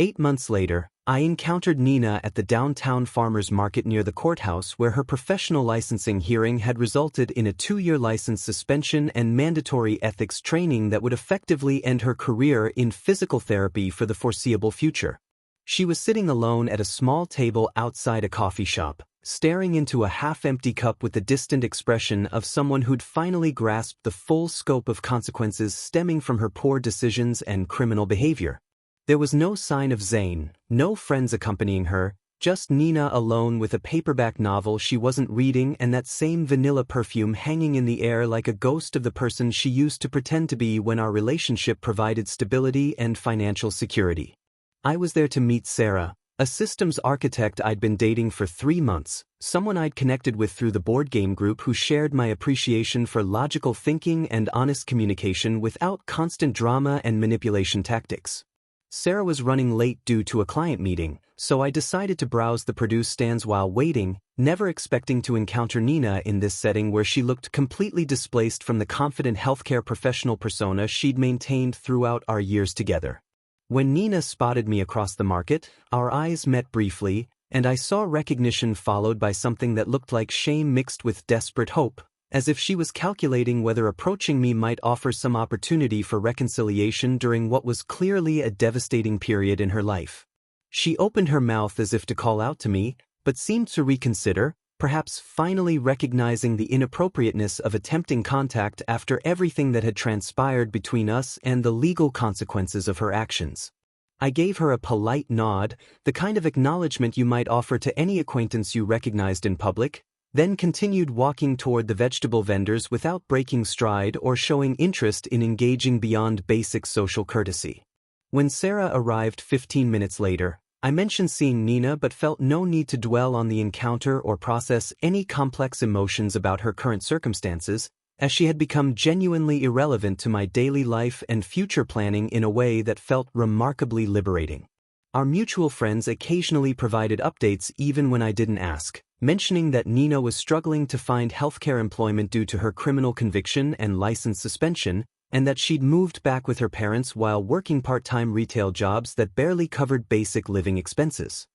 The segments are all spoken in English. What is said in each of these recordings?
8 months later, I encountered Nina at the downtown farmers market near the courthouse where her professional licensing hearing had resulted in a 2-year license suspension and mandatory ethics training that would effectively end her career in physical therapy for the foreseeable future. She was sitting alone at a small table outside a coffee shop, staring into a half-empty cup with the distant expression of someone who'd finally grasped the full scope of consequences stemming from her poor decisions and criminal behavior. There was no sign of Zane, no friends accompanying her, just Nina alone with a paperback novel she wasn't reading and that same vanilla perfume hanging in the air like a ghost of the person she used to pretend to be when our relationship provided stability and financial security. I was there to meet Sarah, a systems architect I'd been dating for 3 months, someone I'd connected with through the board game group who shared my appreciation for logical thinking and honest communication without constant drama and manipulation tactics. Sarah was running late due to a client meeting, so I decided to browse the produce stands while waiting, never expecting to encounter Nina in this setting where she looked completely displaced from the confident healthcare professional persona she'd maintained throughout our years together. When Nina spotted me across the market, our eyes met briefly, and I saw recognition followed by something that looked like shame mixed with desperate hope, as if she was calculating whether approaching me might offer some opportunity for reconciliation during what was clearly a devastating period in her life. She opened her mouth as if to call out to me, but seemed to reconsider, perhaps finally recognizing the inappropriateness of attempting contact after everything that had transpired between us and the legal consequences of her actions. I gave her a polite nod, the kind of acknowledgement you might offer to any acquaintance you recognized in public, then continued walking toward the vegetable vendors without breaking stride or showing interest in engaging beyond basic social courtesy. When Sarah arrived 15 minutes later, I mentioned seeing Nina but felt no need to dwell on the encounter or process any complex emotions about her current circumstances, as she had become genuinely irrelevant to my daily life and future planning in a way that felt remarkably liberating. Our mutual friends occasionally provided updates even when I didn't ask, mentioning that Nina was struggling to find healthcare employment due to her criminal conviction and license suspension, and that she'd moved back with her parents while working part-time retail jobs that barely covered basic living expenses.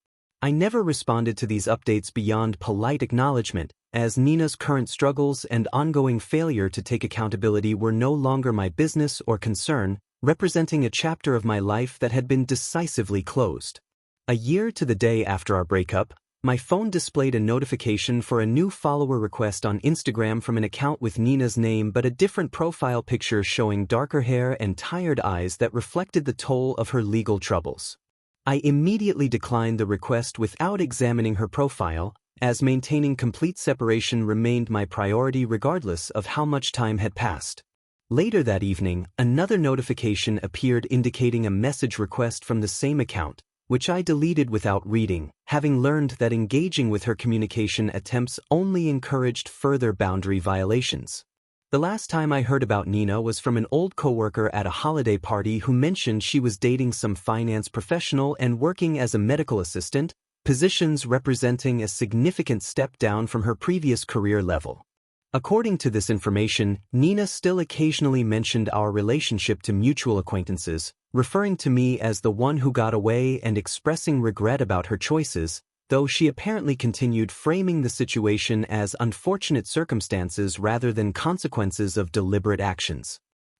I never responded to these updates beyond polite acknowledgement, as Nina's current struggles and ongoing failure to take accountability were no longer my business or concern, representing a chapter of my life that had been decisively closed. A year to the day after our breakup, my phone displayed a notification for a new follower request on Instagram from an account with Nina's name but a different profile picture showing darker hair and tired eyes that reflected the toll of her legal troubles. I immediately declined the request without examining her profile, as maintaining complete separation remained my priority regardless of how much time had passed. Later that evening, another notification appeared indicating a message request from the same account, which I deleted without reading, having learned that engaging with her communication attempts only encouraged further boundary violations. The last time I heard about Nina was from an old coworker at a holiday party who mentioned she was dating some finance professional and working as a medical assistant, positions representing a significant step down from her previous career level. According to this information, Nina still occasionally mentioned our relationship to mutual acquaintances, referring to me as the one who got away and expressing regret about her choices, though she apparently continued framing the situation as unfortunate circumstances rather than consequences of deliberate actions.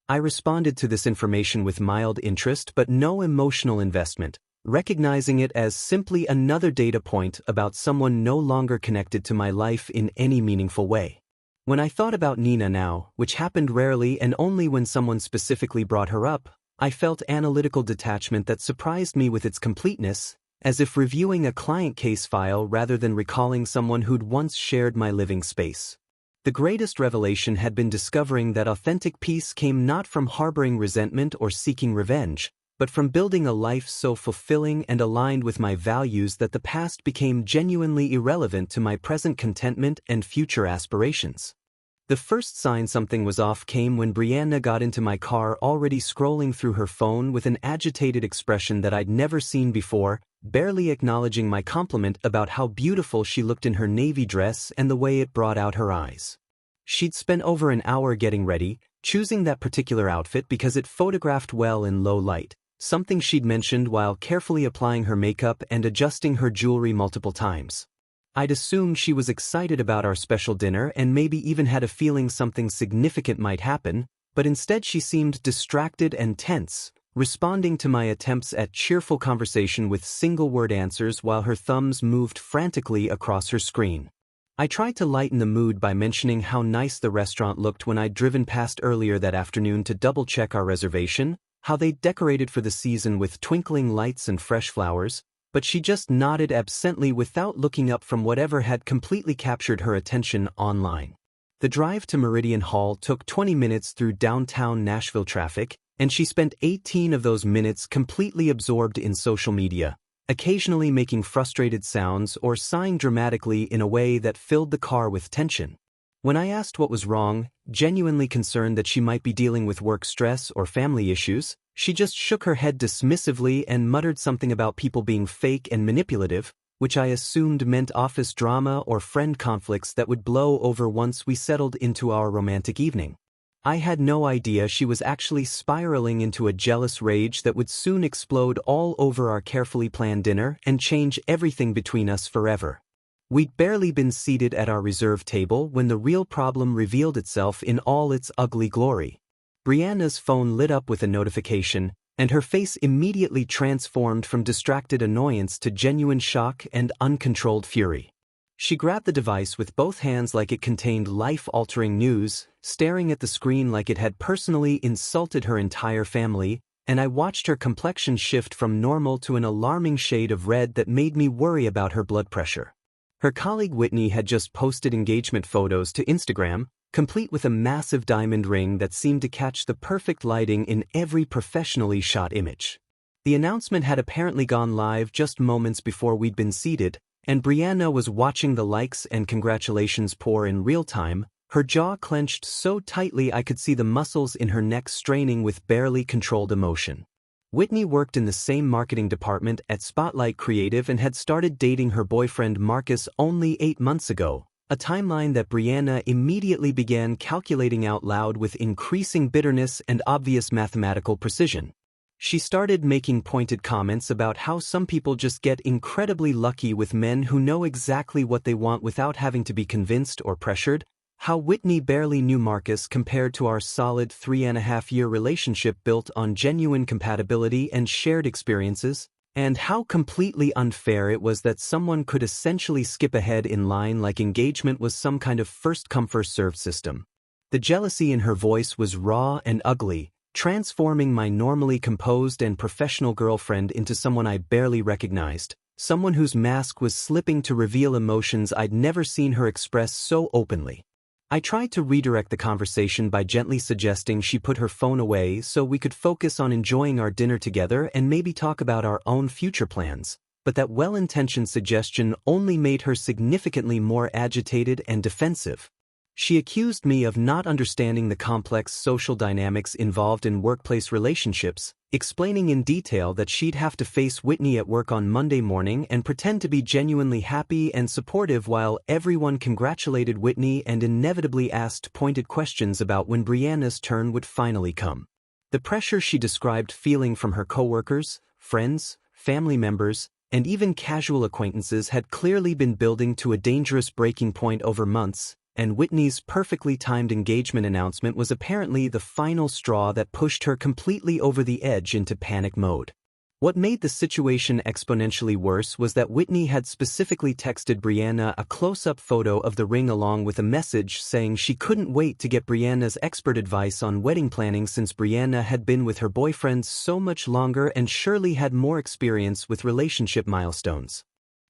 I responded to this information with mild interest but no emotional investment, recognizing it as simply another data point about someone no longer connected to my life in any meaningful way. When I thought about Nina now, which happened rarely and only when someone specifically brought her up, I felt analytical detachment that surprised me with its completeness, as if reviewing a client case file rather than recalling someone who'd once shared my living space. The greatest revelation had been discovering that authentic peace came not from harboring resentment or seeking revenge, but from building a life so fulfilling and aligned with my values that the past became genuinely irrelevant to my present contentment and future aspirations. The first sign something was off came when Brianna got into my car already scrolling through her phone with an agitated expression that I'd never seen before, barely acknowledging my compliment about how beautiful she looked in her navy dress and the way it brought out her eyes. She'd spent over an hour getting ready, choosing that particular outfit because it photographed well in low light, something she'd mentioned while carefully applying her makeup and adjusting her jewelry multiple times. I'd assumed she was excited about our special dinner and maybe even had a feeling something significant might happen, but instead she seemed distracted and tense, responding to my attempts at cheerful conversation with single-word answers while her thumbs moved frantically across her screen. I tried to lighten the mood by mentioning how nice the restaurant looked when I'd driven past earlier that afternoon to double-check our reservation, how they'd decorated for the season with twinkling lights and fresh flowers, but she just nodded absently without looking up from whatever had completely captured her attention online. The drive to Meridian Hall took 20 minutes through downtown Nashville traffic, and she spent 18 of those minutes completely absorbed in social media, occasionally making frustrated sounds or sighing dramatically in a way that filled the car with tension. When I asked what was wrong, genuinely concerned that she might be dealing with work stress or family issues, she just shook her head dismissively and muttered something about people being fake and manipulative, which I assumed meant office drama or friend conflicts that would blow over once we settled into our romantic evening. I had no idea she was actually spiraling into a jealous rage that would soon explode all over our carefully planned dinner and change everything between us forever. We'd barely been seated at our reserved table when the real problem revealed itself in all its ugly glory. Brianna's phone lit up with a notification, and her face immediately transformed from distracted annoyance to genuine shock and uncontrolled fury. She grabbed the device with both hands like it contained life-altering news, staring at the screen like it had personally insulted her entire family, and I watched her complexion shift from normal to an alarming shade of red that made me worry about her blood pressure. Her colleague Whitney had just posted engagement photos to Instagram, complete with a massive diamond ring that seemed to catch the perfect lighting in every professionally shot image. The announcement had apparently gone live just moments before we'd been seated, and Brianna was watching the likes and congratulations pour in real time, her jaw clenched so tightly I could see the muscles in her neck straining with barely controlled emotion. Whitney worked in the same marketing department at Spotlight Creative and had started dating her boyfriend Marcus only 8 months ago, a timeline that Brianna immediately began calculating out loud with increasing bitterness and obvious mathematical precision. She started making pointed comments about how some people just get incredibly lucky with men who know exactly what they want without having to be convinced or pressured, how Whitney barely knew Marcus compared to our solid 3.5-year relationship built on genuine compatibility and shared experiences, and how completely unfair it was that someone could essentially skip ahead in line like engagement was some kind of first-come first-served system. The jealousy in her voice was raw and ugly, transforming my normally composed and professional girlfriend into someone I barely recognized, someone whose mask was slipping to reveal emotions I'd never seen her express so openly. I tried to redirect the conversation by gently suggesting she put her phone away so we could focus on enjoying our dinner together and maybe talk about our own future plans, but that well-intentioned suggestion only made her significantly more agitated and defensive. She accused me of not understanding the complex social dynamics involved in workplace relationships, explaining in detail that she'd have to face Whitney at work on Monday morning and pretend to be genuinely happy and supportive while everyone congratulated Whitney and inevitably asked pointed questions about when Brianna's turn would finally come. The pressure she described feeling from her coworkers, friends, family members, and even casual acquaintances had clearly been building to a dangerous breaking point over months, and Whitney's perfectly timed engagement announcement was apparently the final straw that pushed her completely over the edge into panic mode. What made the situation exponentially worse was that Whitney had specifically texted Brianna a close-up photo of the ring along with a message saying she couldn't wait to get Brianna's expert advice on wedding planning since Brianna had been with her boyfriend so much longer and surely had more experience with relationship milestones.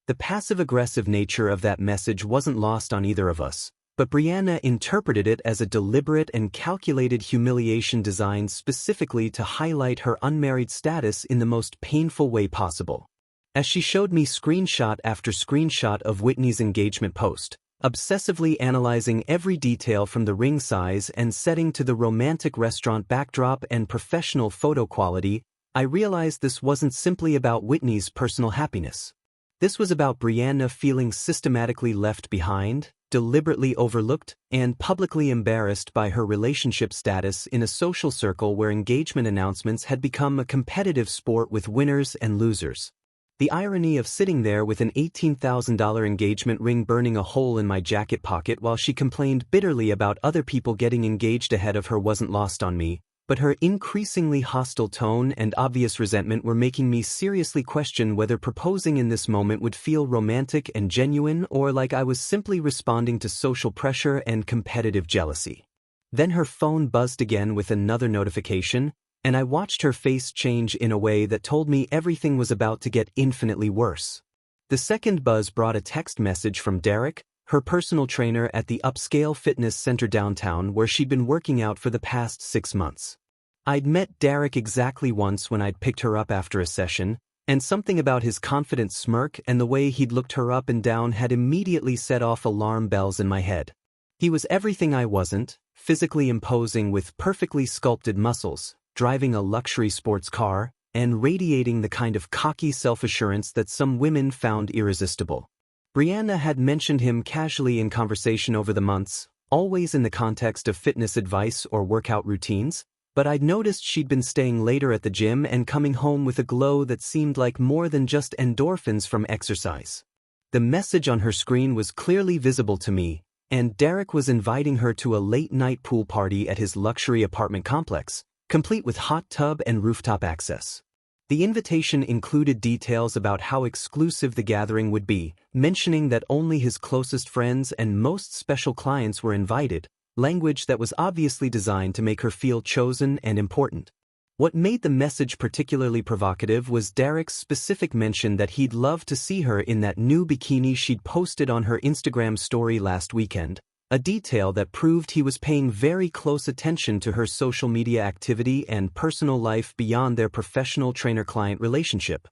The passive-aggressive nature of that message wasn't lost on either of us, but Brianna interpreted it as a deliberate and calculated humiliation designed specifically to highlight her unmarried status in the most painful way possible. As she showed me screenshot after screenshot of Whitney's engagement post, obsessively analyzing every detail from the ring size and setting to the romantic restaurant backdrop and professional photo quality, I realized this wasn't simply about Whitney's personal happiness. This was about Brianna feeling systematically left behind, deliberately overlooked, and publicly embarrassed by her relationship status in a social circle where engagement announcements had become a competitive sport with winners and losers. The irony of sitting there with an $18,000 engagement ring burning a hole in my jacket pocket while she complained bitterly about other people getting engaged ahead of her wasn't lost on me, but her increasingly hostile tone and obvious resentment were making me seriously question whether proposing in this moment would feel romantic and genuine or like I was simply responding to social pressure and competitive jealousy. Then her phone buzzed again with another notification, and I watched her face change in a way that told me everything was about to get infinitely worse. The second buzz brought a text message from Derek, her personal trainer at the upscale fitness center downtown where she'd been working out for the past 6 months. I'd met Derek exactly once when I'd picked her up after a session, and something about his confident smirk and the way he'd looked her up and down had immediately set off alarm bells in my head. He was everything I wasn't, physically imposing with perfectly sculpted muscles, driving a luxury sports car, and radiating the kind of cocky self-assurance that some women found irresistible. Brianna had mentioned him casually in conversation over the months, always in the context of fitness advice or workout routines, but I'd noticed she'd been staying later at the gym and coming home with a glow that seemed like more than just endorphins from exercise. The message on her screen was clearly visible to me, and Derek was inviting her to a late-night pool party at his luxury apartment complex, complete with hot tub and rooftop access. The invitation included details about how exclusive the gathering would be, mentioning that only his closest friends and most special clients were invited, language that was obviously designed to make her feel chosen and important. What made the message particularly provocative was Derek's specific mention that he'd love to see her in that new bikini she'd posted on her Instagram story last weekend, a detail that proved he was paying very close attention to her social media activity and personal life beyond their professional trainer-client relationship.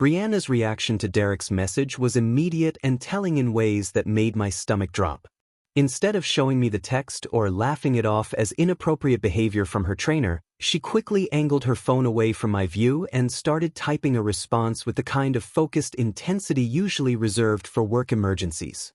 Brianna's reaction to Derek's message was immediate and telling in ways that made my stomach drop. Instead of showing me the text or laughing it off as inappropriate behavior from her trainer, she quickly angled her phone away from my view and started typing a response with the kind of focused intensity usually reserved for work emergencies.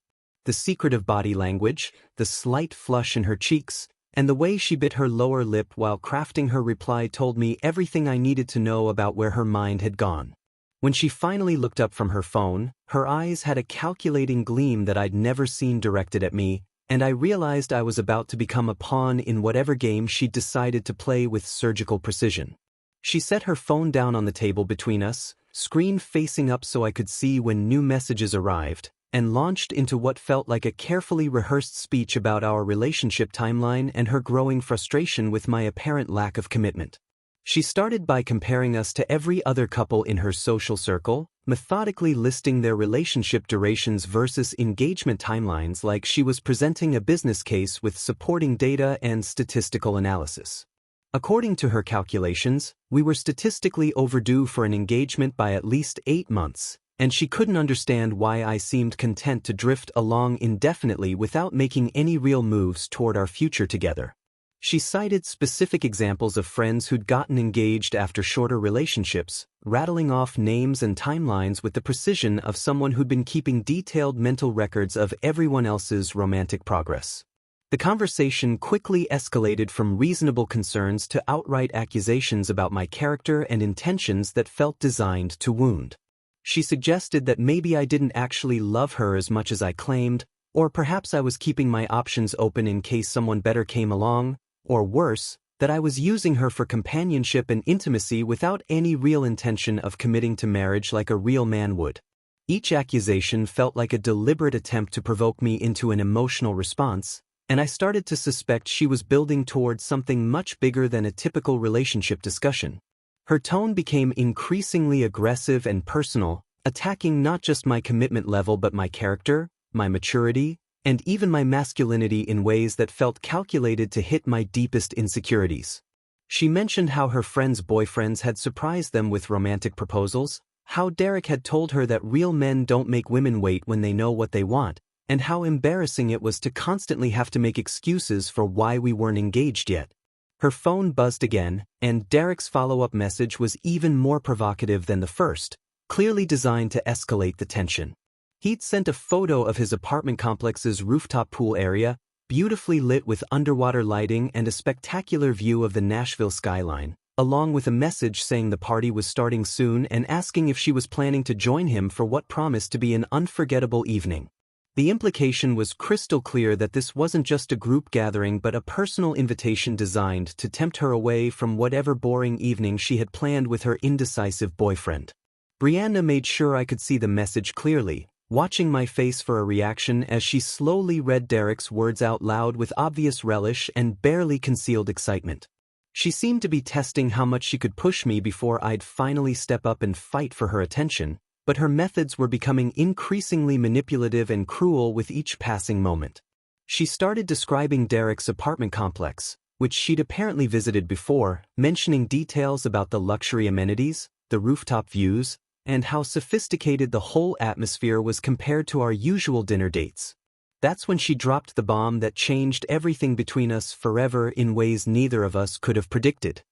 The secretive body language, the slight flush in her cheeks, and the way she bit her lower lip while crafting her reply told me everything I needed to know about where her mind had gone. When she finally looked up from her phone, her eyes had a calculating gleam that I'd never seen directed at me, and I realized I was about to become a pawn in whatever game she'd decided to play with surgical precision. She set her phone down on the table between us, screen facing up so I could see when new messages arrived, and launched into what felt like a carefully rehearsed speech about our relationship timeline and her growing frustration with my apparent lack of commitment. She started by comparing us to every other couple in her social circle, methodically listing their relationship durations versus engagement timelines like she was presenting a business case with supporting data and statistical analysis. According to her calculations, we were statistically overdue for an engagement by at least 8 months, and she couldn't understand why I seemed content to drift along indefinitely without making any real moves toward our future together. She cited specific examples of friends who'd gotten engaged after shorter relationships, rattling off names and timelines with the precision of someone who'd been keeping detailed mental records of everyone else's romantic progress. The conversation quickly escalated from reasonable concerns to outright accusations about my character and intentions that felt designed to wound. She suggested that maybe I didn't actually love her as much as I claimed, or perhaps I was keeping my options open in case someone better came along, or worse, that I was using her for companionship and intimacy without any real intention of committing to marriage like a real man would. Each accusation felt like a deliberate attempt to provoke me into an emotional response, and I started to suspect she was building towards something much bigger than a typical relationship discussion. Her tone became increasingly aggressive and personal, attacking not just my commitment level but my character, my maturity, and even my masculinity in ways that felt calculated to hit my deepest insecurities. She mentioned how her friends' boyfriends had surprised them with romantic proposals, how Derek had told her that real men don't make women wait when they know what they want, and how embarrassing it was to constantly have to make excuses for why we weren't engaged yet. Her phone buzzed again, and Derek's follow-up message was even more provocative than the first, clearly designed to escalate the tension. He'd sent a photo of his apartment complex's rooftop pool area, beautifully lit with underwater lighting and a spectacular view of the Nashville skyline, along with a message saying the party was starting soon and asking if she was planning to join him for what promised to be an unforgettable evening. The implication was crystal clear that this wasn't just a group gathering but a personal invitation designed to tempt her away from whatever boring evening she had planned with her indecisive boyfriend. Brianna made sure I could see the message clearly, watching my face for a reaction as she slowly read Derek's words out loud with obvious relish and barely concealed excitement. She seemed to be testing how much she could push me before I'd finally step up and fight for her attention, but her methods were becoming increasingly manipulative and cruel with each passing moment. She started describing Derek's apartment complex, which she'd apparently visited before, mentioning details about the luxury amenities, the rooftop views, and how sophisticated the whole atmosphere was compared to our usual dinner dates. That's when she dropped the bomb that changed everything between us forever in ways neither of us could have predicted.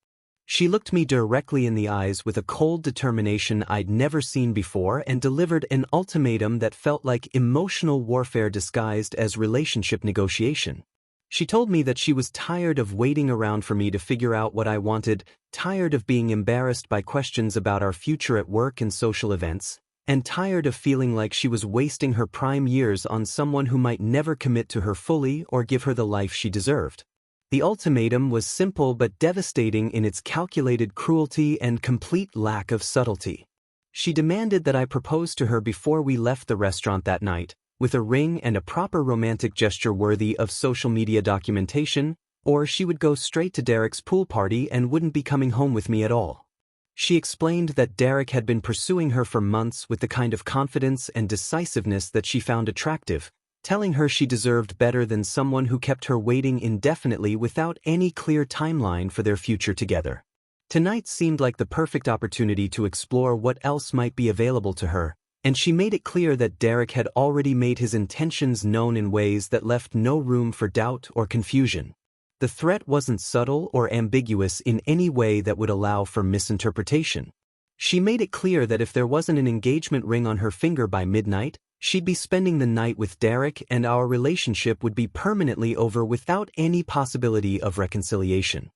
She looked me directly in the eyes with a cold determination I'd never seen before and delivered an ultimatum that felt like emotional warfare disguised as relationship negotiation. She told me that she was tired of waiting around for me to figure out what I wanted, tired of being embarrassed by questions about our future at work and social events, and tired of feeling like she was wasting her prime years on someone who might never commit to her fully or give her the life she deserved. The ultimatum was simple but devastating in its calculated cruelty and complete lack of subtlety. She demanded that I propose to her before we left the restaurant that night, with a ring and a proper romantic gesture worthy of social media documentation, or she would go straight to Derek's pool party and wouldn't be coming home with me at all. She explained that Derek had been pursuing her for months with the kind of confidence and decisiveness that she found attractive, telling her she deserved better than someone who kept her waiting indefinitely without any clear timeline for their future together. Tonight seemed like the perfect opportunity to explore what else might be available to her, and she made it clear that Derek had already made his intentions known in ways that left no room for doubt or confusion. The threat wasn't subtle or ambiguous in any way that would allow for misinterpretation. She made it clear that if there wasn't an engagement ring on her finger by midnight, she'd be spending the night with Derek and our relationship would be permanently over without any possibility of reconciliation.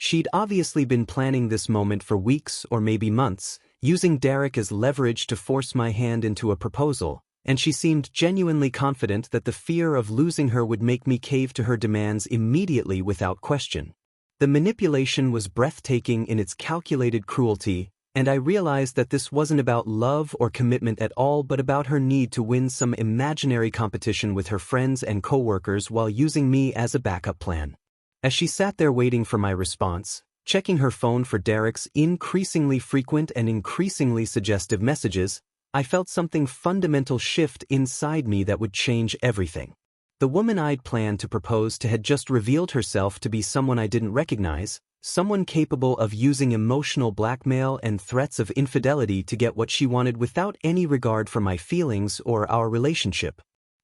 She'd obviously been planning this moment for weeks or maybe months, using Derek as leverage to force my hand into a proposal, and she seemed genuinely confident that the fear of losing her would make me cave to her demands immediately without question. The manipulation was breathtaking in its calculated cruelty, and I realized that this wasn't about love or commitment at all but about her need to win some imaginary competition with her friends and coworkers while using me as a backup plan. As she sat there waiting for my response, checking her phone for Derek's increasingly frequent and increasingly suggestive messages, I felt something fundamental shift inside me that would change everything. The woman I'd planned to propose to had just revealed herself to be someone I didn't recognize, someone capable of using emotional blackmail and threats of infidelity to get what she wanted without any regard for my feelings or our relationship.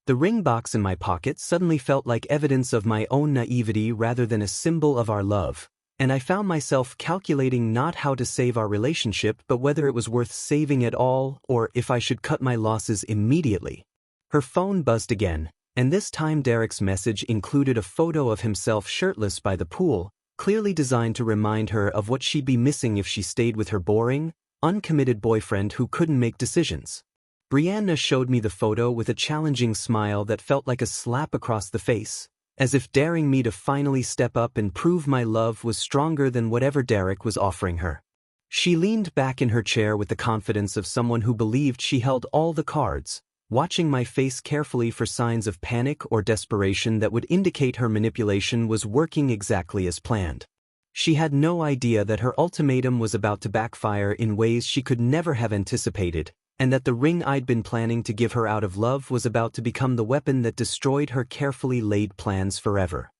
The ring box in my pocket suddenly felt like evidence of my own naivety rather than a symbol of our love, and I found myself calculating not how to save our relationship but whether it was worth saving at all or if I should cut my losses immediately. Her phone buzzed again, and this time Derek's message included a photo of himself shirtless by the pool, clearly designed to remind her of what she'd be missing if she stayed with her boring, uncommitted boyfriend who couldn't make decisions. Brianna showed me the photo with a challenging smile that felt like a slap across the face, as if daring me to finally step up and prove my love was stronger than whatever Derek was offering her. She leaned back in her chair with the confidence of someone who believed she held all the cards, watching my face carefully for signs of panic or desperation that would indicate her manipulation was working exactly as planned. She had no idea that her ultimatum was about to backfire in ways she could never have anticipated, and that the ring I'd been planning to give her out of love was about to become the weapon that destroyed her carefully laid plans forever.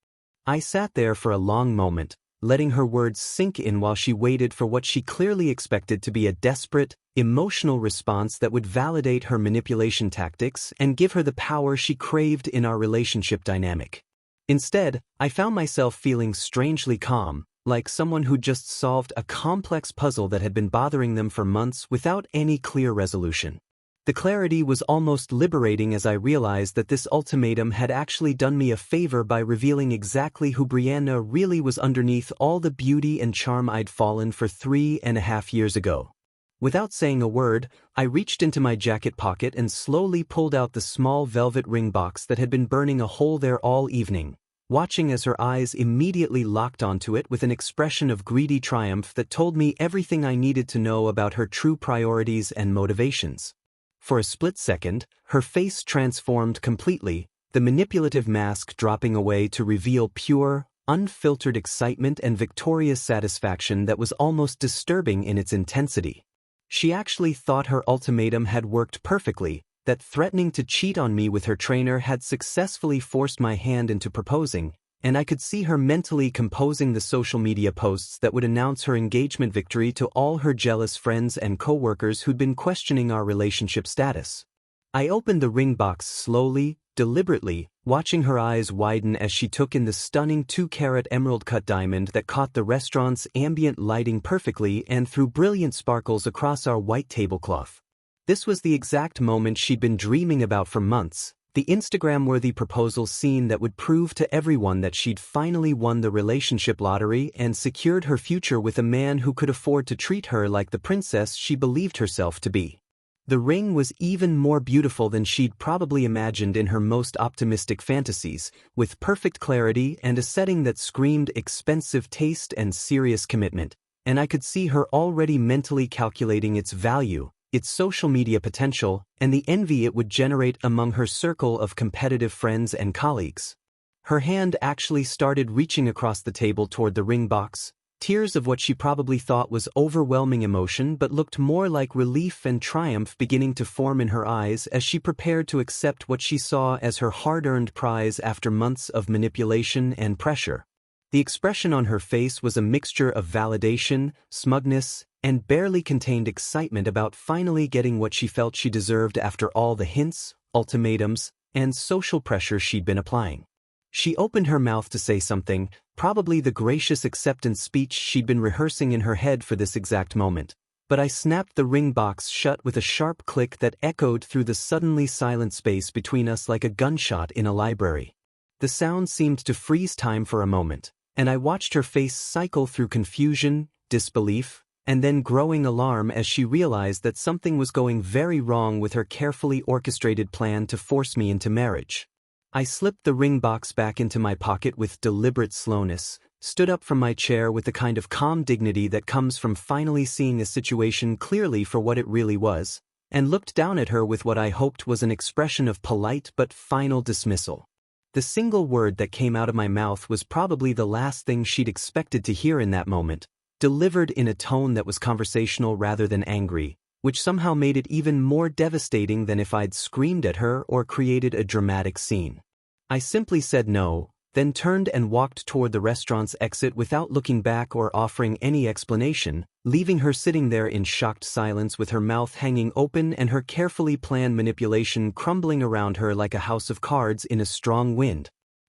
I sat there for a long moment, letting her words sink in while she waited for what she clearly expected to be a desperate, emotional response that would validate her manipulation tactics and give her the power she craved in our relationship dynamic. Instead, I found myself feeling strangely calm, like someone who just solved a complex puzzle that had been bothering them for months without any clear resolution. The clarity was almost liberating as I realized that this ultimatum had actually done me a favor by revealing exactly who Brianna really was underneath all the beauty and charm I'd fallen for 3.5 years ago. Without saying a word, I reached into my jacket pocket and slowly pulled out the small velvet ring box that had been burning a hole there all evening, watching as her eyes immediately locked onto it with an expression of greedy triumph that told me everything I needed to know about her true priorities and motivations. For a split second, her face transformed completely, the manipulative mask dropping away to reveal pure, unfiltered excitement and victorious satisfaction that was almost disturbing in its intensity. She actually thought her ultimatum had worked perfectly, that threatening to cheat on me with her trainer had successfully forced my hand into proposing, and I could see her mentally composing the social media posts that would announce her engagement victory to all her jealous friends and co-workers who'd been questioning our relationship status. I opened the ring box slowly, deliberately, watching her eyes widen as she took in the stunning 2-carat emerald-cut diamond that caught the restaurant's ambient lighting perfectly and threw brilliant sparkles across our white tablecloth. This was the exact moment she'd been dreaming about for months, the Instagram-worthy proposal scene that would prove to everyone that she'd finally won the relationship lottery and secured her future with a man who could afford to treat her like the princess she believed herself to be. The ring was even more beautiful than she'd probably imagined in her most optimistic fantasies, with perfect clarity and a setting that screamed expensive taste and serious commitment, and I could see her already mentally calculating its value, its social media potential, and the envy it would generate among her circle of competitive friends and colleagues. Her hand actually started reaching across the table toward the ring box, tears of what she probably thought was overwhelming emotion but looked more like relief and triumph beginning to form in her eyes as she prepared to accept what she saw as her hard-earned prize after months of manipulation and pressure. The expression on her face was a mixture of validation, smugness, and barely contained excitement about finally getting what she felt she deserved after all the hints, ultimatums, and social pressure she'd been applying. She opened her mouth to say something, probably the gracious acceptance speech she'd been rehearsing in her head for this exact moment, but I snapped the ring box shut with a sharp click that echoed through the suddenly silent space between us like a gunshot in a library. The sound seemed to freeze time for a moment, and I watched her face cycle through confusion, disbelief, and then growing alarm as she realized that something was going very wrong with her carefully orchestrated plan to force me into marriage. I slipped the ring box back into my pocket with deliberate slowness, stood up from my chair with the kind of calm dignity that comes from finally seeing a situation clearly for what it really was, and looked down at her with what I hoped was an expression of polite but final dismissal. The single word that came out of my mouth was probably the last thing she'd expected to hear in that moment, delivered in a tone that was conversational rather than angry, which somehow made it even more devastating than if I'd screamed at her or created a dramatic scene. I simply said no, then turned and walked toward the restaurant's exit without looking back or offering any explanation, leaving her sitting there in shocked silence with her mouth hanging open and her carefully planned manipulation crumbling around her like a house of cards in a strong wind.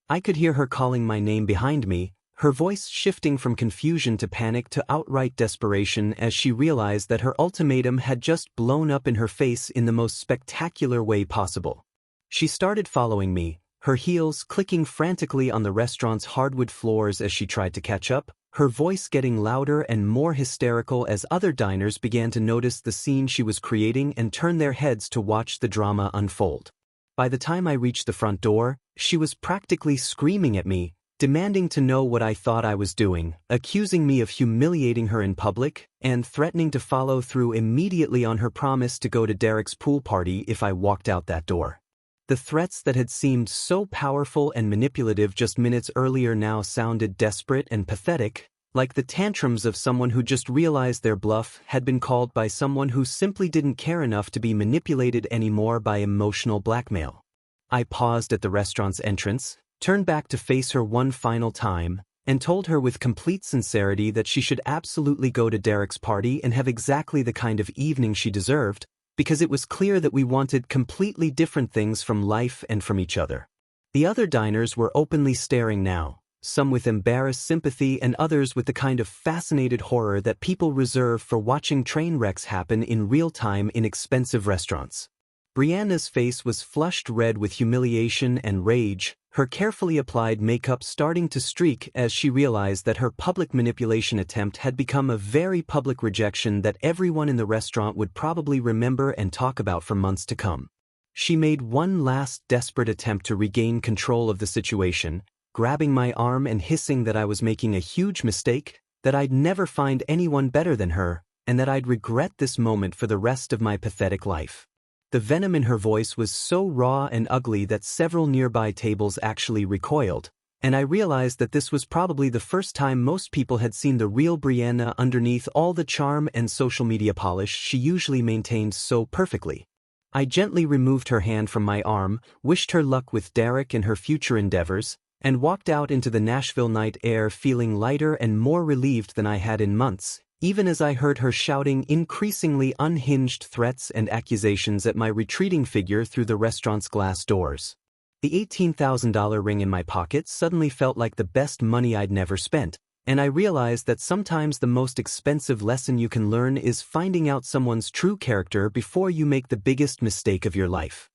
I could hear her calling my name behind me, her voice shifting from confusion to panic to outright desperation as she realized that her ultimatum had just blown up in her face in the most spectacular way possible. She started following me, her heels clicking frantically on the restaurant's hardwood floors as she tried to catch up, her voice getting louder and more hysterical as other diners began to notice the scene she was creating and turn their heads to watch the drama unfold. By the time I reached the front door, she was practically screaming at me, demanding to know what I thought I was doing, accusing me of humiliating her in public, and threatening to follow through immediately on her promise to go to Derek's pool party if I walked out that door. The threats that had seemed so powerful and manipulative just minutes earlier now sounded desperate and pathetic, like the tantrums of someone who just realized their bluff had been called by someone who simply didn't care enough to be manipulated anymore by emotional blackmail. I paused at the restaurant's entrance, turned back to face her one final time, and told her with complete sincerity that she should absolutely go to Derek's party and have exactly the kind of evening she deserved, because it was clear that we wanted completely different things from life and from each other. The other diners were openly staring now, some with embarrassed sympathy and others with the kind of fascinated horror that people reserve for watching train wrecks happen in real time in expensive restaurants. Brianna's face was flushed red with humiliation and rage, her carefully applied makeup starting to streak as she realized that her public manipulation attempt had become a very public rejection that everyone in the restaurant would probably remember and talk about for months to come. She made one last desperate attempt to regain control of the situation, grabbing my arm and hissing that I was making a huge mistake, that I'd never find anyone better than her, and that I'd regret this moment for the rest of my pathetic life. The venom in her voice was so raw and ugly that several nearby tables actually recoiled, and I realized that this was probably the first time most people had seen the real Brianna underneath all the charm and social media polish she usually maintained so perfectly. I gently removed her hand from my arm, wished her luck with Derek and her future endeavors, and walked out into the Nashville night air feeling lighter and more relieved than I had in months, even as I heard her shouting increasingly unhinged threats and accusations at my retreating figure through the restaurant's glass doors. The $18,000 ring in my pocket suddenly felt like the best money I'd never spent, and I realized that sometimes the most expensive lesson you can learn is finding out someone's true character before you make the biggest mistake of your life.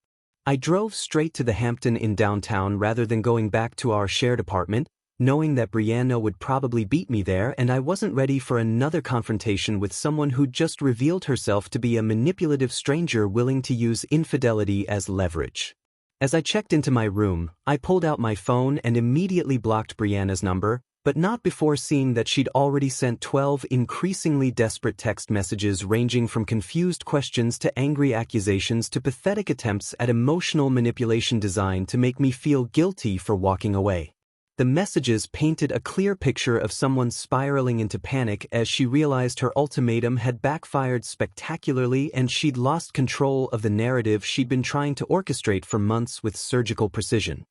I drove straight to the Hampton Inn downtown rather than going back to our shared apartment, knowing that Brianna would probably beat me there and I wasn't ready for another confrontation with someone who'd just revealed herself to be a manipulative stranger willing to use infidelity as leverage. As I checked into my room, I pulled out my phone and immediately blocked Brianna's number, but not before seeing that she'd already sent 12 increasingly desperate text messages ranging from confused questions to angry accusations to pathetic attempts at emotional manipulation designed to make me feel guilty for walking away. The messages painted a clear picture of someone spiraling into panic as she realized her ultimatum had backfired spectacularly and she'd lost control of the narrative she'd been trying to orchestrate for months with surgical precision.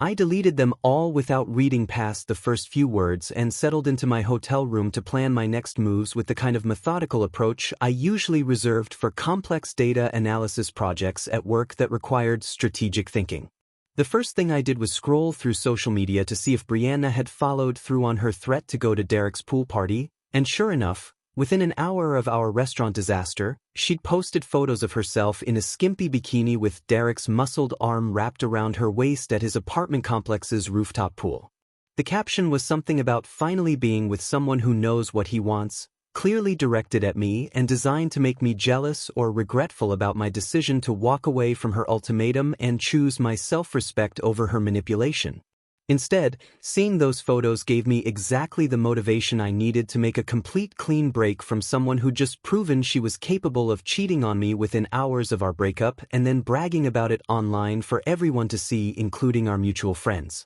I deleted them all without reading past the first few words and settled into my hotel room to plan my next moves with the kind of methodical approach I usually reserved for complex data analysis projects at work that required strategic thinking. The first thing I did was scroll through social media to see if Brianna had followed through on her threat to go to Derek's pool party, and sure enough, within an hour of our restaurant disaster, she'd posted photos of herself in a skimpy bikini with Derek's muscled arm wrapped around her waist at his apartment complex's rooftop pool. The caption was something about finally being with someone who knows what he wants, clearly directed at me and designed to make me jealous or regretful about my decision to walk away from her ultimatum and choose my self-respect over her manipulation. Instead, seeing those photos gave me exactly the motivation I needed to make a complete clean break from someone who'd just proven she was capable of cheating on me within hours of our breakup and then bragging about it online for everyone to see, including our mutual friends.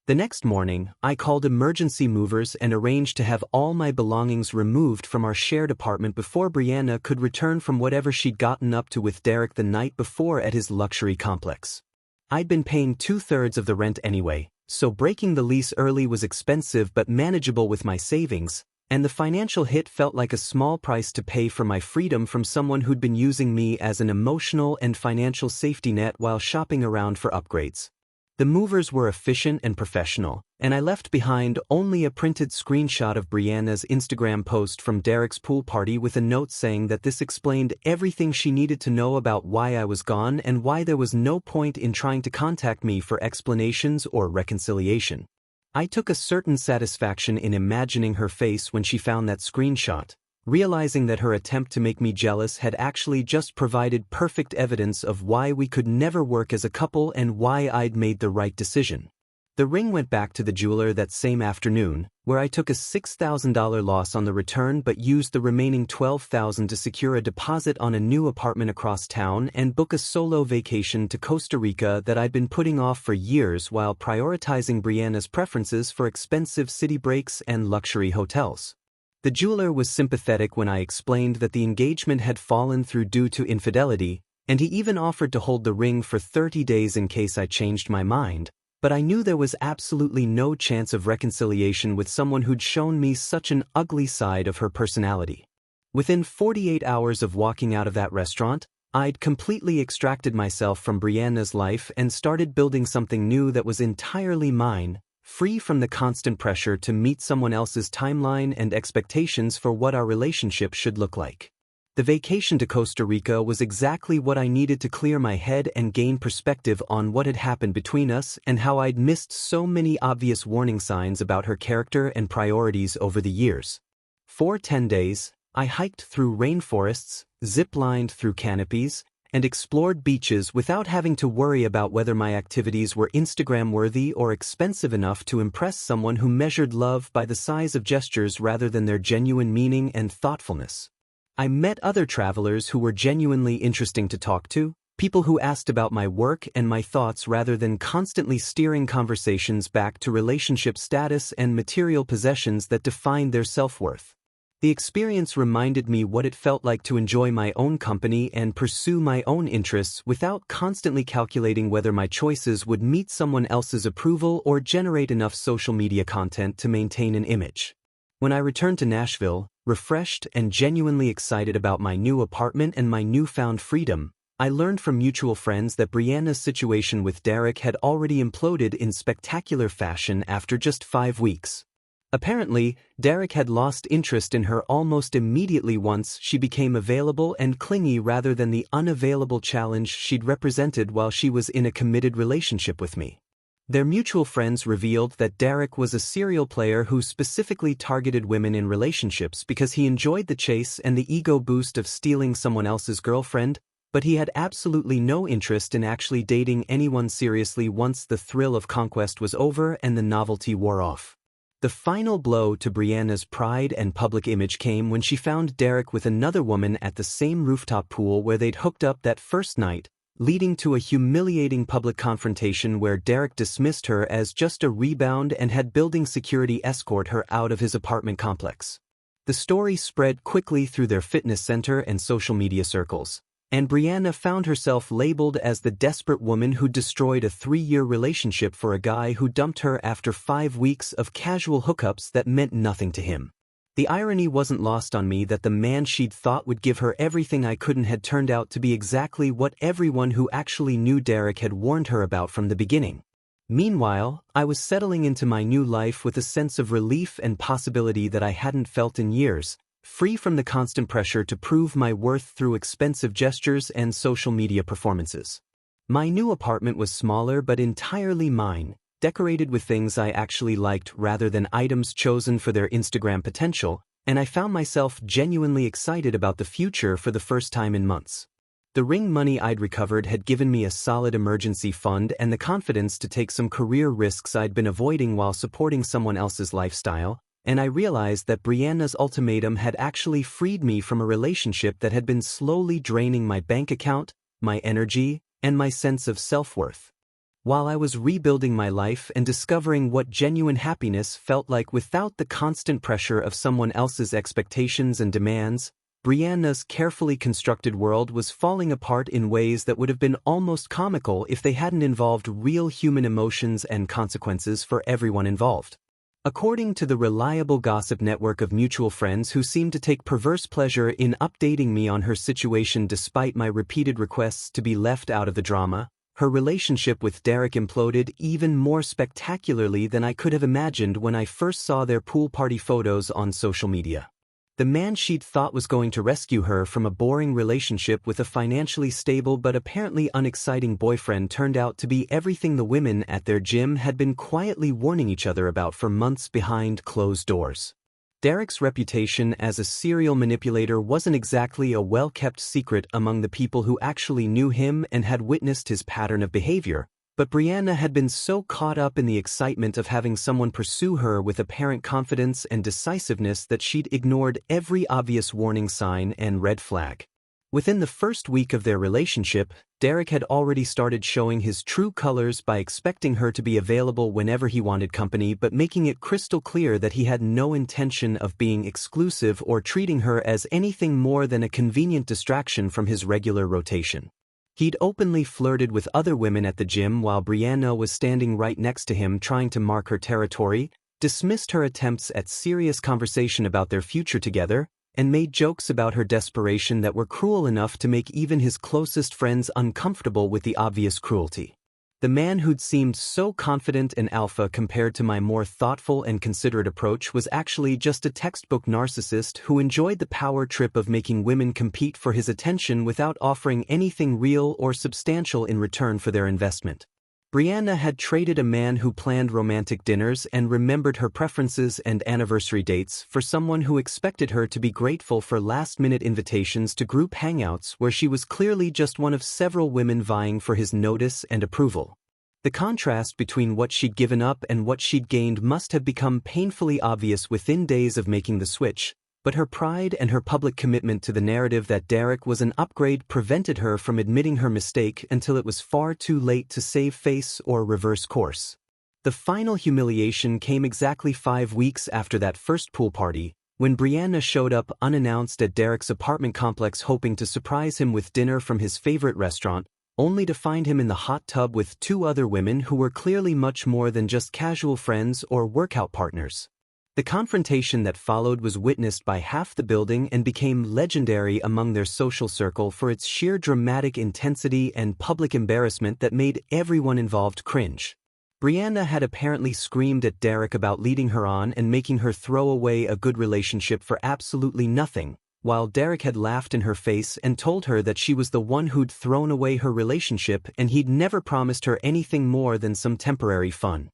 The next morning, I called emergency movers and arranged to have all my belongings removed from our shared apartment before Brianna could return from whatever she'd gotten up to with Derek the night before at his luxury complex. I'd been paying 2/3 of the rent anyway, so breaking the lease early was expensive but manageable with my savings, and the financial hit felt like a small price to pay for my freedom from someone who'd been using me as an emotional and financial safety net while shopping around for upgrades. The movers were efficient and professional, and I left behind only a printed screenshot of Brianna's Instagram post from Derek's pool party with a note saying that this explained everything she needed to know about why I was gone and why there was no point in trying to contact me for explanations or reconciliation. I took a certain satisfaction in imagining her face when she found that screenshot, realizing that her attempt to make me jealous had actually just provided perfect evidence of why we could never work as a couple and why I'd made the right decision. The ring went back to the jeweler that same afternoon, where I took a $6,000 loss on the return but used the remaining $12,000 to secure a deposit on a new apartment across town and book a solo vacation to Costa Rica that I'd been putting off for years while prioritizing Brianna's preferences for expensive city breaks and luxury hotels. The jeweler was sympathetic when I explained that the engagement had fallen through due to infidelity, and he even offered to hold the ring for 30 days in case I changed my mind, but I knew there was absolutely no chance of reconciliation with someone who'd shown me such an ugly side of her personality. Within 48 hours of walking out of that restaurant, I'd completely extracted myself from Brianna's life and started building something new that was entirely mine, free from the constant pressure to meet someone else's timeline and expectations for what our relationship should look like. The vacation to Costa Rica was exactly what I needed to clear my head and gain perspective on what had happened between us and how I'd missed so many obvious warning signs about her character and priorities over the years. For 10 days, I hiked through rainforests, zip-lined through canopies, and explored beaches without having to worry about whether my activities were Instagram-worthy or expensive enough to impress someone who measured love by the size of gestures rather than their genuine meaning and thoughtfulness. I met other travelers who were genuinely interesting to talk to, people who asked about my work and my thoughts rather than constantly steering conversations back to relationship status and material possessions that defined their self-worth. The experience reminded me what it felt like to enjoy my own company and pursue my own interests without constantly calculating whether my choices would meet someone else's approval or generate enough social media content to maintain an image. When I returned to Nashville, refreshed and genuinely excited about my new apartment and my newfound freedom, I learned from mutual friends that Brianna's situation with Derek had already imploded in spectacular fashion after just 5 weeks. Apparently, Derek had lost interest in her almost immediately once she became available and clingy rather than the unavailable challenge she'd represented while she was in a committed relationship with me. Their mutual friends revealed that Derek was a serial player who specifically targeted women in relationships because he enjoyed the chase and the ego boost of stealing someone else's girlfriend, but he had absolutely no interest in actually dating anyone seriously once the thrill of conquest was over and the novelty wore off. The final blow to Brianna's pride and public image came when she found Derek with another woman at the same rooftop pool where they'd hooked up that first night, leading to a humiliating public confrontation where Derek dismissed her as just a rebound and had building security escort her out of his apartment complex. The story spread quickly through their fitness center and social media circles, and Brianna found herself labeled as the desperate woman who destroyed a 3-year relationship for a guy who dumped her after 5 weeks of casual hookups that meant nothing to him. The irony wasn't lost on me that the man she'd thought would give her everything I couldn't had turned out to be exactly what everyone who actually knew Derek had warned her about from the beginning. Meanwhile, I was settling into my new life with a sense of relief and possibility that I hadn't felt in years, free from the constant pressure to prove my worth through expensive gestures and social media performances. My new apartment was smaller but entirely mine, decorated with things I actually liked rather than items chosen for their Instagram potential, and I found myself genuinely excited about the future for the first time in months. The ring money I'd recovered had given me a solid emergency fund and the confidence to take some career risks I'd been avoiding while supporting someone else's lifestyle, and I realized that Brianna's ultimatum had actually freed me from a relationship that had been slowly draining my bank account, my energy, and my sense of self-worth. While I was rebuilding my life and discovering what genuine happiness felt like without the constant pressure of someone else's expectations and demands, Brianna's carefully constructed world was falling apart in ways that would have been almost comical if they hadn't involved real human emotions and consequences for everyone involved. According to the reliable gossip network of mutual friends who seemed to take perverse pleasure in updating me on her situation despite my repeated requests to be left out of the drama, her relationship with Derek imploded even more spectacularly than I could have imagined when I first saw their pool party photos on social media. The man she'd thought was going to rescue her from a boring relationship with a financially stable but apparently unexciting boyfriend turned out to be everything the women at their gym had been quietly warning each other about for months behind closed doors. Derek's reputation as a serial manipulator wasn't exactly a well-kept secret among the people who actually knew him and had witnessed his pattern of behavior, but Brianna had been so caught up in the excitement of having someone pursue her with apparent confidence and decisiveness that she'd ignored every obvious warning sign and red flag. Within the first week of their relationship, Derek had already started showing his true colors by expecting her to be available whenever he wanted company but making it crystal clear that he had no intention of being exclusive or treating her as anything more than a convenient distraction from his regular rotation. He'd openly flirted with other women at the gym while Brianna was standing right next to him trying to mark her territory, dismissed her attempts at serious conversation about their future together, and made jokes about her desperation that were cruel enough to make even his closest friends uncomfortable with the obvious cruelty. The man who'd seemed so confident and alpha compared to my more thoughtful and considerate approach was actually just a textbook narcissist who enjoyed the power trip of making women compete for his attention without offering anything real or substantial in return for their investment. Brianna had traded a man who planned romantic dinners and remembered her preferences and anniversary dates for someone who expected her to be grateful for last-minute invitations to group hangouts where she was clearly just one of several women vying for his notice and approval. The contrast between what she'd given up and what she'd gained must have become painfully obvious within days of making the switch, but her pride and her public commitment to the narrative that Derek was an upgrade prevented her from admitting her mistake until it was far too late to save face or reverse course. The final humiliation came exactly 5 weeks after that first pool party, when Brianna showed up unannounced at Derek's apartment complex hoping to surprise him with dinner from his favorite restaurant, only to find him in the hot tub with 2 other women who were clearly much more than just casual friends or workout partners. The confrontation that followed was witnessed by half the building and became legendary among their social circle for its sheer dramatic intensity and public embarrassment that made everyone involved cringe. Brianna had apparently screamed at Derek about leading her on and making her throw away a good relationship for absolutely nothing, while Derek had laughed in her face and told her that she was the one who'd thrown away her relationship and he'd never promised her anything more than some temporary fun.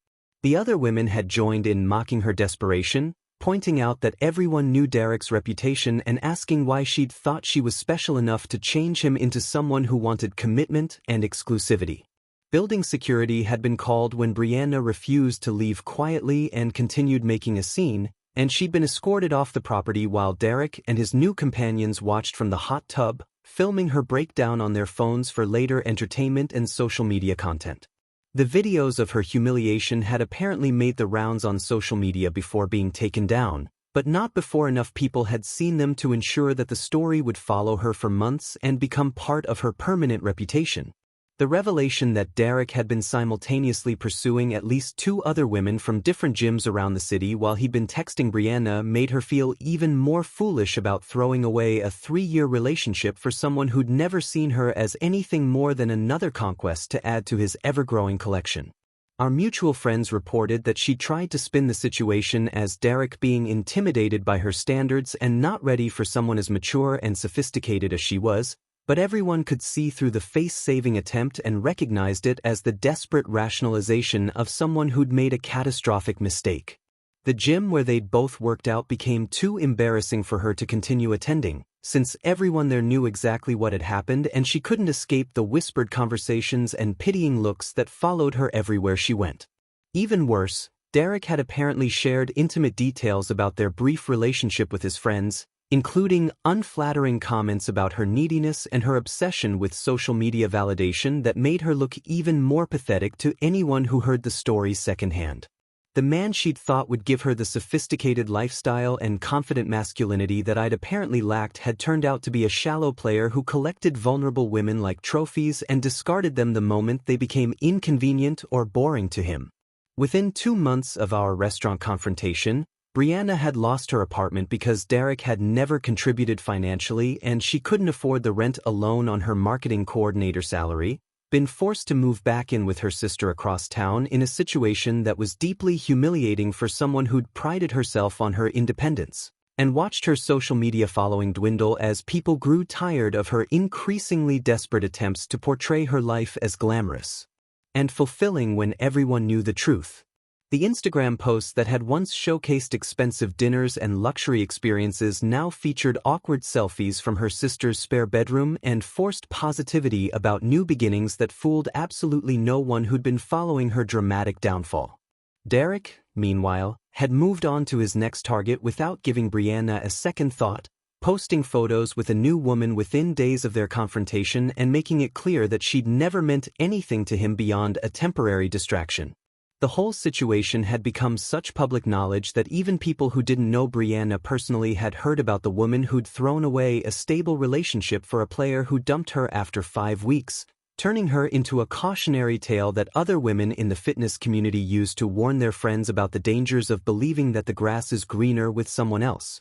The other women had joined in mocking her desperation, pointing out that everyone knew Derek's reputation and asking why she'd thought she was special enough to change him into someone who wanted commitment and exclusivity. Building security had been called when Brianna refused to leave quietly and continued making a scene, and she'd been escorted off the property while Derek and his new companions watched from the hot tub, filming her breakdown on their phones for later entertainment and social media content. The videos of her humiliation had apparently made the rounds on social media before being taken down, but not before enough people had seen them to ensure that the story would follow her for months and become part of her permanent reputation. The revelation that Derek had been simultaneously pursuing at least 2 other women from different gyms around the city while he'd been texting Brianna made her feel even more foolish about throwing away a 3-year relationship for someone who'd never seen her as anything more than another conquest to add to his ever-growing collection. Our mutual friends reported that she tried to spin the situation as Derek being intimidated by her standards and not ready for someone as mature and sophisticated as she was, but everyone could see through the face-saving attempt and recognized it as the desperate rationalization of someone who'd made a catastrophic mistake. The gym where they'd both worked out became too embarrassing for her to continue attending, since everyone there knew exactly what had happened and she couldn't escape the whispered conversations and pitying looks that followed her everywhere she went. Even worse, Derek had apparently shared intimate details about their brief relationship with his friends, including unflattering comments about her neediness and her obsession with social media validation that made her look even more pathetic to anyone who heard the story secondhand. The man she'd thought would give her the sophisticated lifestyle and confident masculinity that I'd apparently lacked had turned out to be a shallow player who collected vulnerable women like trophies and discarded them the moment they became inconvenient or boring to him. Within 2 months of our restaurant confrontation, Brianna had lost her apartment because Derek had never contributed financially and she couldn't afford the rent alone on her marketing coordinator salary, been forced to move back in with her sister across town in a situation that was deeply humiliating for someone who'd prided herself on her independence, and watched her social media following dwindle as people grew tired of her increasingly desperate attempts to portray her life as glamorous and fulfilling when everyone knew the truth. The Instagram posts that had once showcased expensive dinners and luxury experiences now featured awkward selfies from her sister's spare bedroom and forced positivity about new beginnings that fooled absolutely no one who'd been following her dramatic downfall. Derek, meanwhile, had moved on to his next target without giving Brianna a second thought, posting photos with a new woman within days of their confrontation and making it clear that she'd never meant anything to him beyond a temporary distraction. The whole situation had become such public knowledge that even people who didn't know Brianna personally had heard about the woman who'd thrown away a stable relationship for a player who dumped her after 5 weeks, turning her into a cautionary tale that other women in the fitness community used to warn their friends about the dangers of believing that the grass is greener with someone else.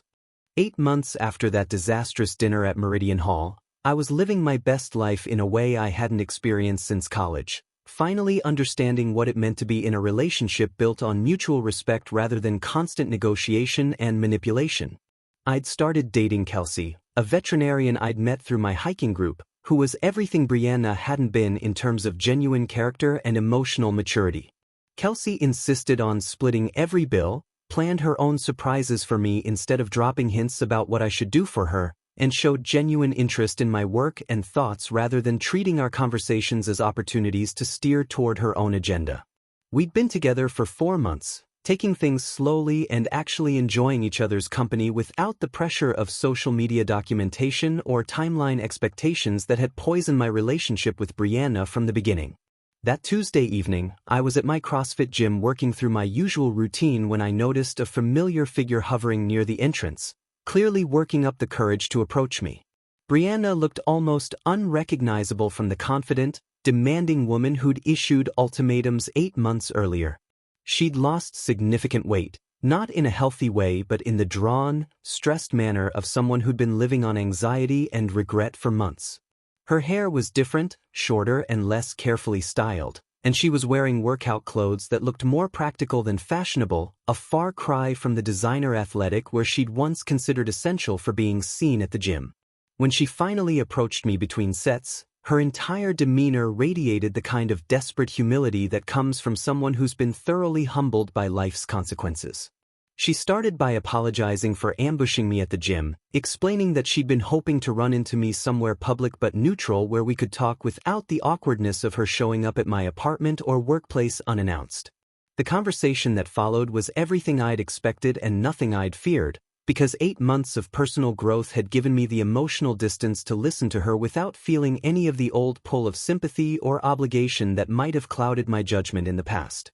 8 months after that disastrous dinner at Meridian Hall, I was living my best life in a way I hadn't experienced since college, finally understanding what it meant to be in a relationship built on mutual respect rather than constant negotiation and manipulation. I'd started dating Kelsey, a veterinarian I'd met through my hiking group, who was everything Brianna hadn't been in terms of genuine character and emotional maturity. Kelsey insisted on splitting every bill, planned her own surprises for me instead of dropping hints about what I should do for her, and showed genuine interest in my work and thoughts rather than treating our conversations as opportunities to steer toward her own agenda. We'd been together for 4 months, taking things slowly and actually enjoying each other's company without the pressure of social media documentation or timeline expectations that had poisoned my relationship with Brianna from the beginning. That Tuesday evening, I was at my CrossFit gym working through my usual routine when I noticed a familiar figure hovering near the entrance, clearly working up the courage to approach me. Brianna looked almost unrecognizable from the confident, demanding woman who'd issued ultimatums 8 months earlier. She'd lost significant weight, not in a healthy way but in the drawn, stressed manner of someone who'd been living on anxiety and regret for months. Her hair was different, shorter and less carefully styled, and she was wearing workout clothes that looked more practical than fashionable, a far cry from the designer athletic where she'd once considered essential for being seen at the gym. When she finally approached me between sets, her entire demeanor radiated the kind of desperate humility that comes from someone who's been thoroughly humbled by life's consequences. She started by apologizing for ambushing me at the gym, explaining that she'd been hoping to run into me somewhere public but neutral where we could talk without the awkwardness of her showing up at my apartment or workplace unannounced. The conversation that followed was everything I'd expected and nothing I'd feared, because 8 months of personal growth had given me the emotional distance to listen to her without feeling any of the old pull of sympathy or obligation that might have clouded my judgment in the past.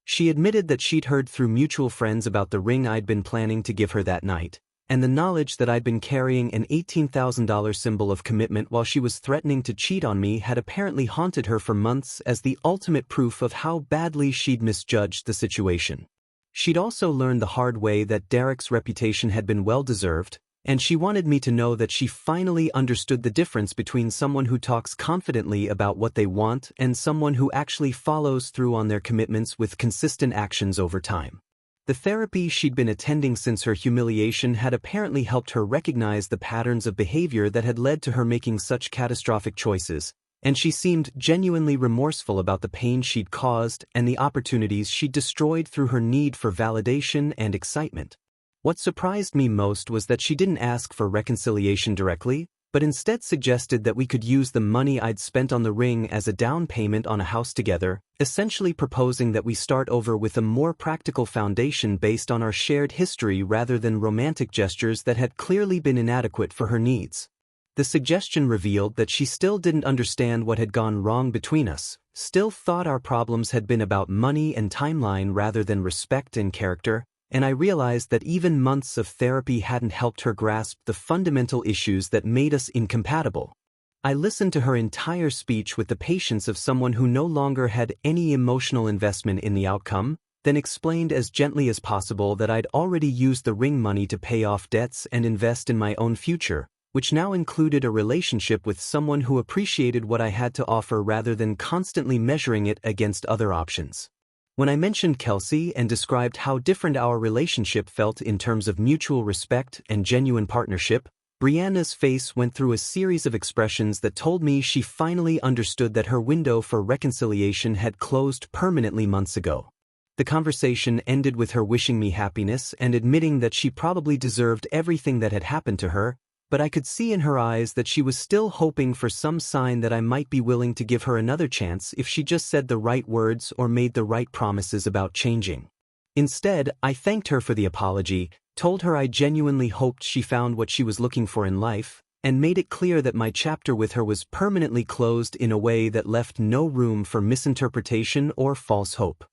She admitted that she'd heard through mutual friends about the ring I'd been planning to give her that night, and the knowledge that I'd been carrying an $18,000 symbol of commitment while she was threatening to cheat on me had apparently haunted her for months as the ultimate proof of how badly she'd misjudged the situation. She'd also learned the hard way that Derek's reputation had been well-deserved, and she wanted me to know that she finally understood the difference between someone who talks confidently about what they want and someone who actually follows through on their commitments with consistent actions over time. The therapy she'd been attending since her humiliation had apparently helped her recognize the patterns of behavior that had led to her making such catastrophic choices, and she seemed genuinely remorseful about the pain she'd caused and the opportunities she'd destroyed through her need for validation and excitement. What surprised me most was that she didn't ask for reconciliation directly, but instead suggested that we could use the money I'd spent on the ring as a down payment on a house together, essentially proposing that we start over with a more practical foundation based on our shared history rather than romantic gestures that had clearly been inadequate for her needs. The suggestion revealed that she still didn't understand what had gone wrong between us, still thought our problems had been about money and timeline rather than respect and character, and I realized that even months of therapy hadn't helped her grasp the fundamental issues that made us incompatible. I listened to her entire speech with the patience of someone who no longer had any emotional investment in the outcome, then explained as gently as possible that I'd already used the ring money to pay off debts and invest in my own future, which now included a relationship with someone who appreciated what I had to offer rather than constantly measuring it against other options. When I mentioned Kelsey and described how different our relationship felt in terms of mutual respect and genuine partnership, Brianna's face went through a series of expressions that told me she finally understood that her window for reconciliation had closed permanently months ago. The conversation ended with her wishing me happiness and admitting that she probably deserved everything that had happened to her, but I could see in her eyes that she was still hoping for some sign that I might be willing to give her another chance if she just said the right words or made the right promises about changing. Instead, I thanked her for the apology, told her I genuinely hoped she found what she was looking for in life, and made it clear that my chapter with her was permanently closed in a way that left no room for misinterpretation or false hope.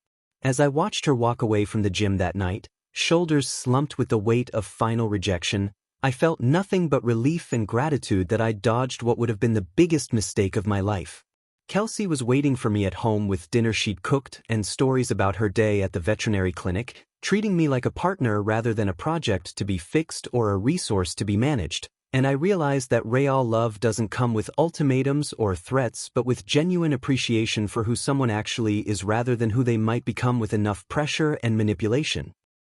As I watched her walk away from the gym that night, shoulders slumped with the weight of final rejection, I felt nothing but relief and gratitude that I'd dodged what would have been the biggest mistake of my life. Kelsey was waiting for me at home with dinner she'd cooked and stories about her day at the veterinary clinic, treating me like a partner rather than a project to be fixed or a resource to be managed, And I realized that real love doesn't come with ultimatums or threats but with genuine appreciation for who someone actually is rather than who they might become with enough pressure and manipulation.